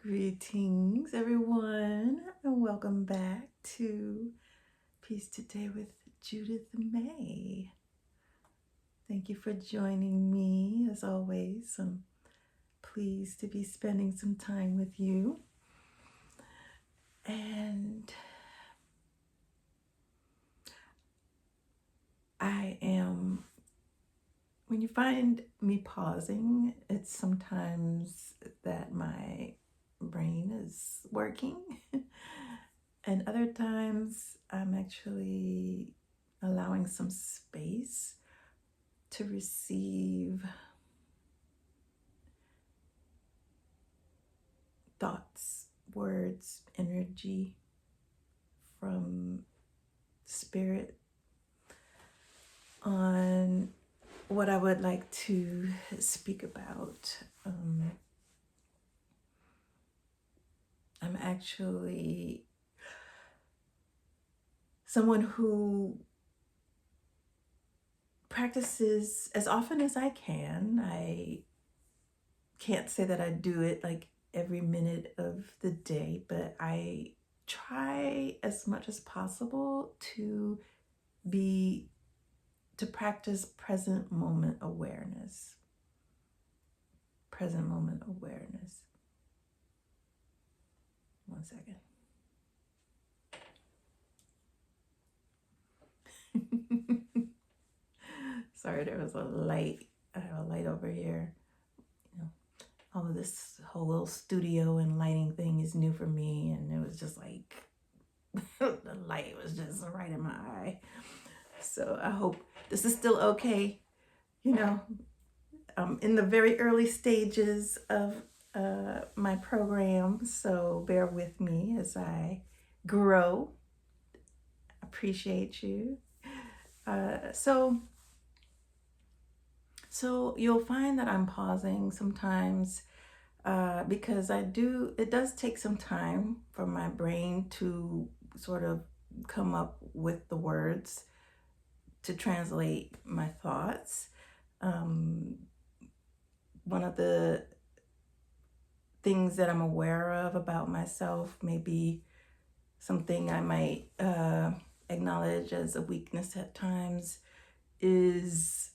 Greetings, everyone, and welcome back to Peace Today with Judith May. Thank you for joining me. As always, I'm pleased to be spending some time with you. And when you find me pausing, it's sometimes that my brain is working. And other times I'm actually allowing some space to receive thoughts, words, energy from spirit on what I would like to speak about. I'm actually someone who practices as often as I can. I can't say that I do it like every minute of the day, but I try as much as possible to practice present moment awareness. Present moment awareness. One second. Sorry, there was a light. I have a light over here. All of this whole little studio and lighting thing is new for me, and it was just like the light was just right in my eye. So I hope this is still okay. I'm in the very early stages of my program, so bear with me as I grow. Appreciate you. So you'll find that I'm pausing sometimes because it does take some time for my brain to sort of come up with the words to translate my thoughts. One of the things that I'm aware of about myself, maybe something I might acknowledge as a weakness at times, is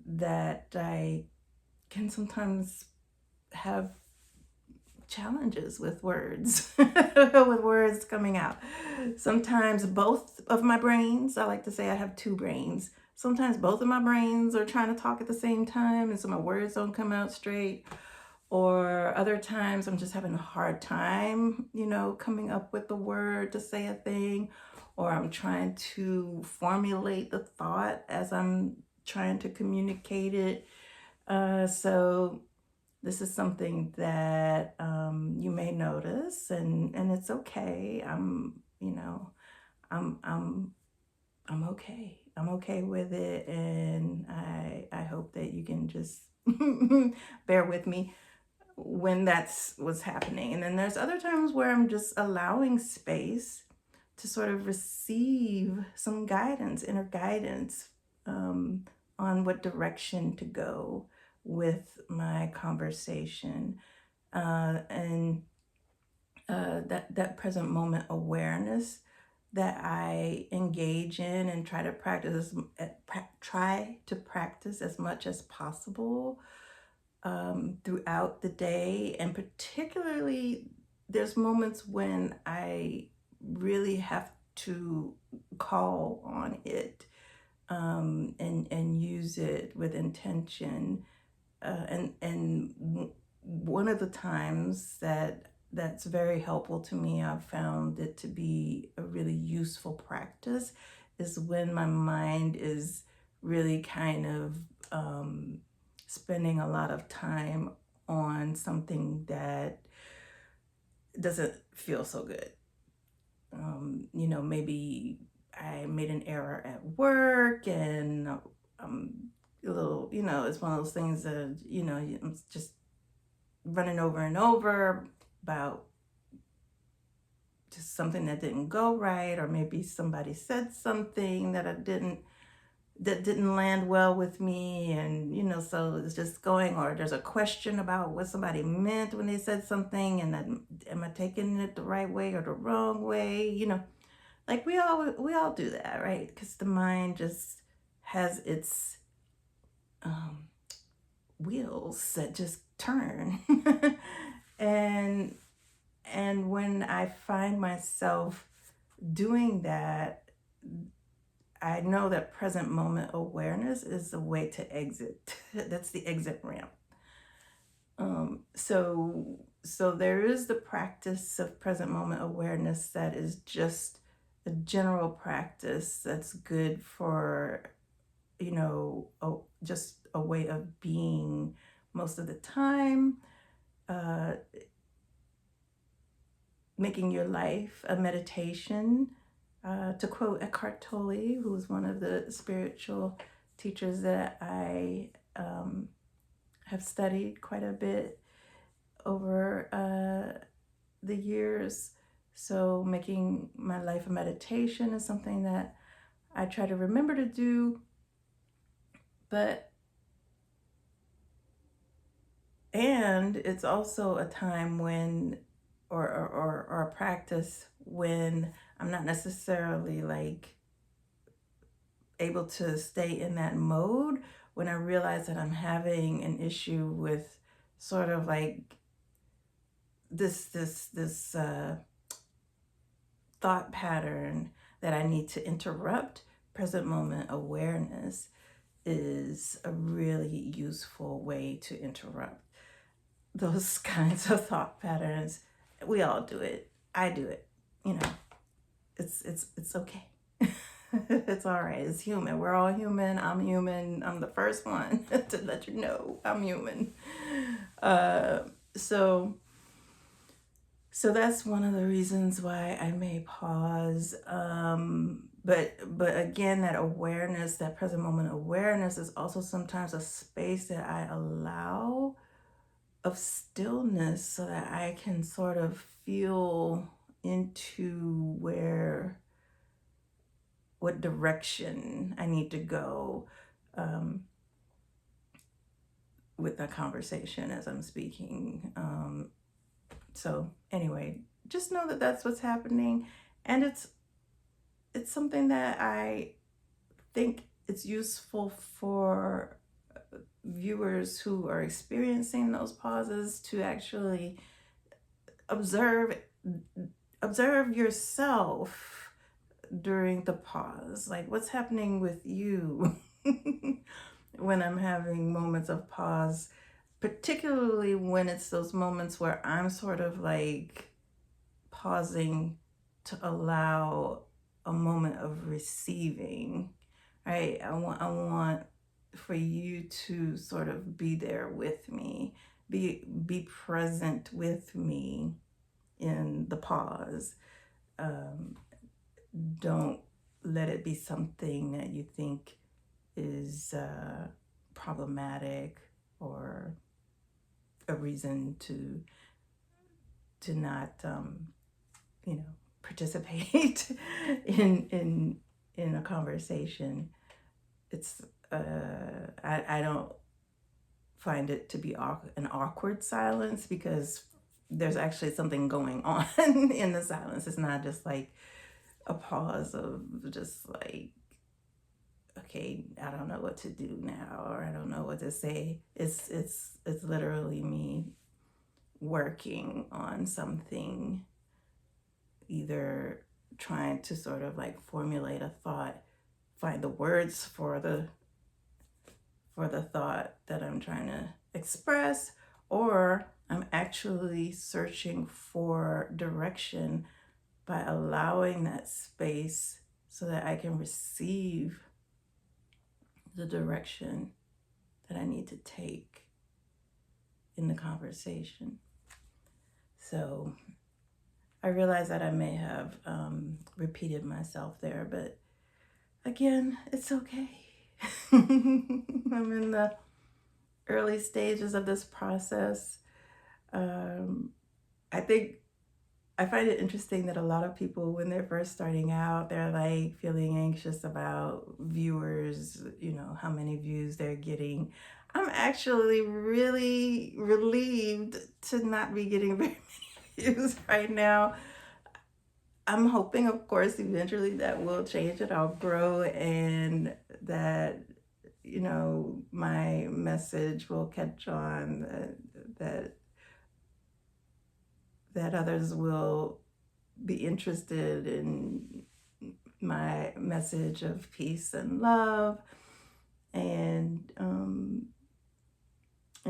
that I can sometimes have challenges with words, with words coming out. Sometimes both of my brains, I like to say I have two brains. Sometimes both of my brains are trying to talk at the same time, and so my words don't come out straight. Or other times I'm just having a hard time, coming up with the word to say a thing, or I'm trying to formulate the thought as I'm trying to communicate it. So this is something that you may notice, and it's okay. I'm okay. I'm okay with it, and I hope that you can just bear with me when that's what's happening. And then there's other times where I'm just allowing space to sort of receive some guidance, inner guidance, on what direction to go with my conversation. And that present moment awareness that I engage in and try to practice as much as possible throughout the day. And particularly, there's moments when I really have to call on it and use it with intention. And one of the times that's very helpful to me, I've found it to be a really useful practice, is when my mind is really kind of spending a lot of time on something that doesn't feel so good. Maybe I made an error at work, and I'm a little, it's one of those things that, I'm just running over and over about just something that didn't go right, or maybe somebody said something that I didn't that didn't land well with me, and so it's just going, or there's a question about what somebody meant when they said something, and then am I taking it the right way or the wrong way? Like we all do that, right? Because the mind just has its um, wheels that just turn. and and when I find myself doing that, I know that present moment awareness is the way to exit. That's the exit ramp. So there is the practice of present moment awareness that is just a general practice that's good for, just a way of being most of the time, uh, making your life a meditation. To quote Eckhart Tolle, who was one of the spiritual teachers that I have studied quite a bit over the years. So making my life a meditation is something that I try to remember to do, and it's also a time when, or a practice when I'm not necessarily like able to stay in that mode, when I realize that I'm having an issue with sort of like this thought pattern that I need to interrupt. Present moment awareness is a really useful way to interrupt those kinds of thought patterns. We all do it. I do it. It's okay. It's all right. It's human. We're all human. I'm human. I'm the first one to let you know I'm human. So that's one of the reasons why I may pause. But again, that awareness, that present moment awareness, is also sometimes a space that I allow of stillness, so that I can sort of feel into what direction I need to go with the conversation as I'm speaking. So anyway, just know that that's what's happening, and it's something that I think it's useful for viewers who are experiencing those pauses to actually observe yourself during the pause. Like, what's happening with you when I'm having moments of pause, particularly when it's those moments where I'm sort of like pausing to allow a moment of receiving, right? I want for you to sort of be there with me, be present with me in the pause. Don't let it be something that you think is problematic, or a reason to not participate in a conversation. It's I don't find it to be an awkward silence, because there's actually something going on in the silence. It's not just like a pause of just like, okay, I don't know what to do now, or I don't know what to say. It's literally me working on something, either trying to sort of like formulate a thought, find the words for the thought that I'm trying to express, or I'm actually searching for direction by allowing that space so that I can receive the direction that I need to take in the conversation. So I realize that I may have repeated myself there, but again, it's okay. I'm in the early stages of this process. I think I find it interesting that a lot of people, when they're first starting out, they're like feeling anxious about viewers, how many views they're getting. I'm actually really relieved to not be getting very many views right now. I'm hoping, of course, eventually that will change, and I'll grow, and that, my message will catch on, that that others will be interested in my message of peace and love, and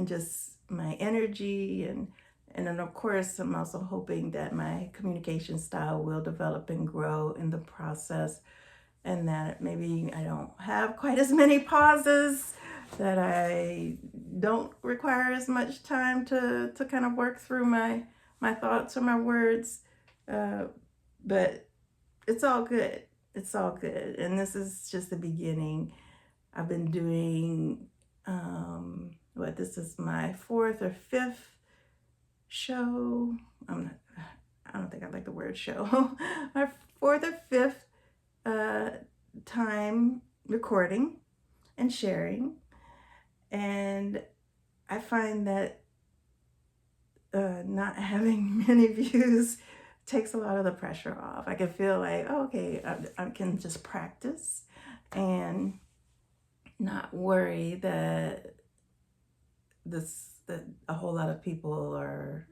just my energy, and then of course I'm also hoping that my communication style will develop and grow in the process, and that maybe I don't have quite as many pauses, that I don't require as much time to kind of work through my thoughts or my words. But it's all good. It's all good. And this is just the beginning. I've been doing, this is my fourth or fifth show. I don't think I like the word show. My fourth or fifth time recording and sharing. And I find that not having many views takes a lot of the pressure off. I can feel like, oh, okay, I can just practice and not worry that a whole lot of people are,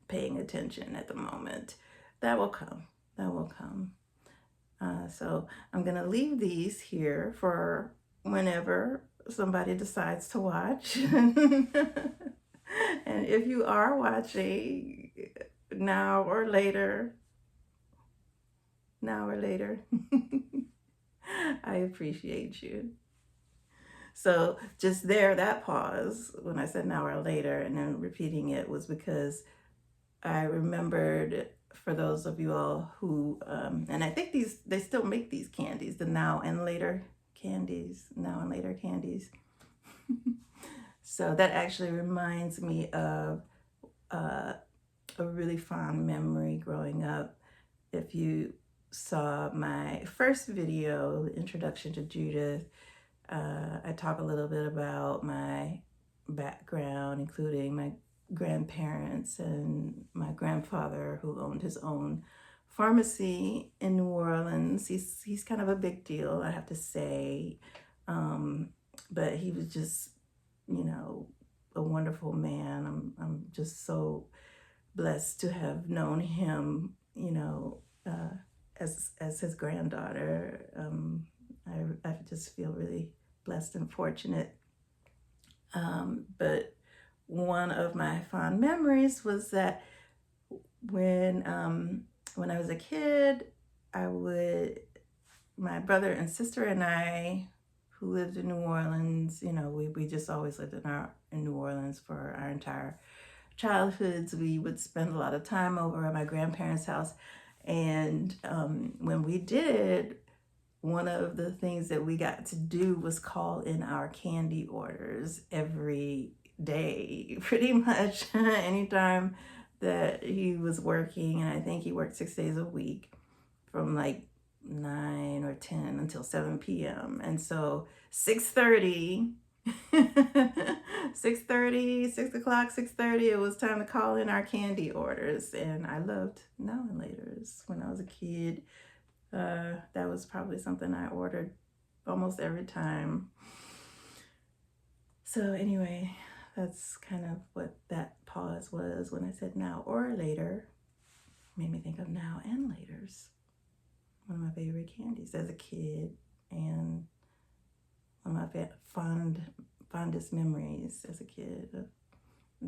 paying attention at the moment. That will come. That will come. So I'm gonna leave these here for whenever somebody decides to watch. And if you are watching now or later, I appreciate you. So just that pause when I said now or later and then repeating it was because I remembered, for those of you all who, and I think they still make these candies, the now and later candies. So that actually reminds me of a really fond memory growing up. If you saw my first video, the Introduction to Judith, I talk a little bit about my background, including my grandparents and my grandfather, who owned his own pharmacy in New Orleans. He's kind of a big deal, I have to say, but he was just, a wonderful man. I'm just so blessed to have known him, as his granddaughter. I just feel really blessed and fortunate. But one of my fond memories was that when I was a kid, my brother and sister and I, who lived in New Orleans, we just always lived in New Orleans for our entire childhoods. We would spend a lot of time over at my grandparents' house, and when we did, one of the things that we got to do was call in our candy orders every day, pretty much anytime that he was working. And I think he worked 6 days a week from like 9 or 10 until 7 p.m. And so 6:30, 6:30, it was time to call in our candy orders. And I loved Now and Laters when I was a kid. That was probably something I ordered almost every time. So anyway, that's kind of what that pause was when I said now or later. Made me think of Now and Laters, one of my favorite candies as a kid, and one of my fondest memories as a kid of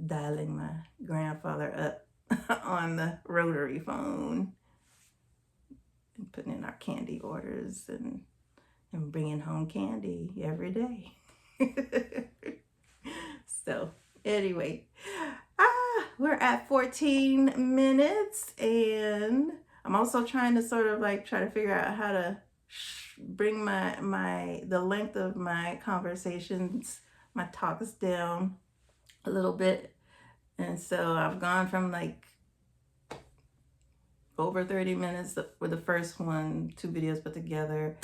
dialing my grandfather up on the rotary phone and putting in our candy orders and bringing home candy every day. So anyway, we're at 14 minutes, and I'm also trying to sort of try to figure out how to bring the length of my conversations, my talks down a little bit. And so I've gone from over 30 minutes for the first one, 2 videos put together.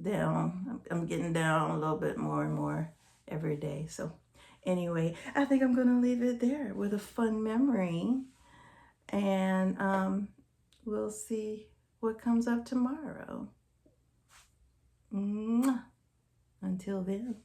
Down, I'm getting down a little bit more and more every day. So anyway, I think I'm gonna leave it there with a fun memory, and we'll see what comes up tomorrow. Mwah. Until then.